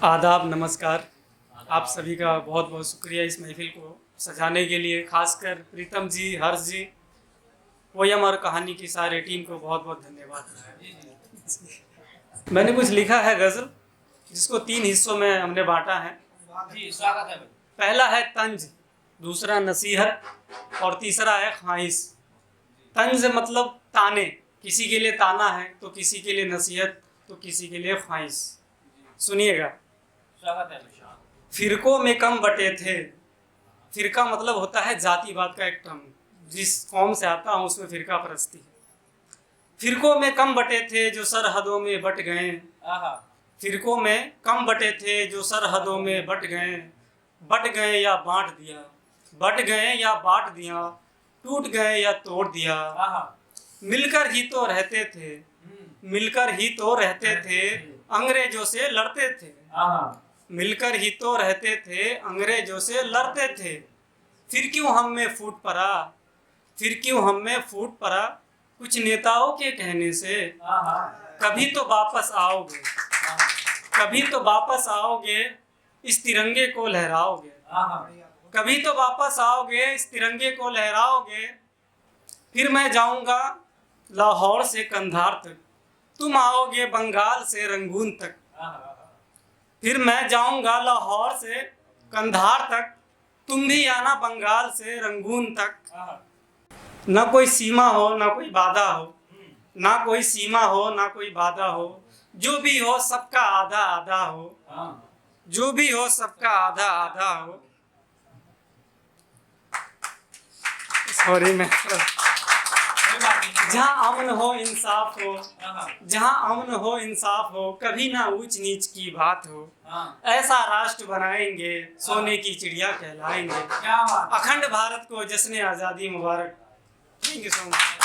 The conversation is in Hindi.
आदाब, नमस्कार। आप सभी का बहुत बहुत शुक्रिया इस महफ़िल को सजाने के लिए, खासकर प्रीतम जी, हर्ष जी, पोयम और कहानी की सारे टीम को बहुत बहुत धन्यवाद। मैंने कुछ लिखा है गज़ल, जिसको 3 हिस्सों में हमने बांटा है। स्वागत है। पहला है तंज, दूसरा नसीहत और तीसरा है ख्वाहिश। तंज मतलब ताने, किसी के लिए ताना है तो किसी के लिए नसीहत तो किसी के लिए ख्वाहिश। सुनिएगा। स्वागत है। फिरकों में कम बटे थे। फिरका मतलब होता है जातिवाद का एक टर्म, जिस कौम से आता हूँ उसमें फिरका परस्ती है। फिरकों में कम बटे थे जो सरहदों में बट गए। फिरकों में कम बटे थे जो सरहदों में बट गए या बांट दिया, बट गए या बांट दिया, टूट गए या तोड़ दिया। मिलकर ही तो रहते थे, मिलकर ही तो रहते थे, अंग्रेजों से लड़ते थे। मिलकर ही तो रहते थे, अंग्रेजों से लड़ते थे। फिर क्यों हम में फूट पड़ा, फिर क्यों हम में फूट पड़ा कुछ नेताओं के कहने से। कभी तो वापस आओगे, कभी तो वापस आओगे, इस तिरंगे को लहराओगे। कभी तो वापस आओगे, इस तिरंगे को लहराओगे। फिर मैं जाऊंगा लाहौर से कंधार तक, तुम आओगे बंगाल से रंगून तक। फिर मैं जाऊंगा लाहौर से कंधार तक, तुम भी आना बंगाल से रंगून तक। ना कोई सीमा हो ना कोई बाधा हो, ना कोई सीमा हो ना कोई बाधा हो, जो भी हो सबका आधा आधा हो, जो भी हो सबका आधा आधा हो। सॉरी मैं जहाँ अमन हो इंसाफ हो, जहाँ अमन हो इंसाफ हो, कभी ना ऊंच नीच की बात हो। ऐसा राष्ट्र बनाएंगे सोने की चिड़िया कहलाएंगे। अखंड भारत को जश्न आज़ादी मुबारक। Thank you so much.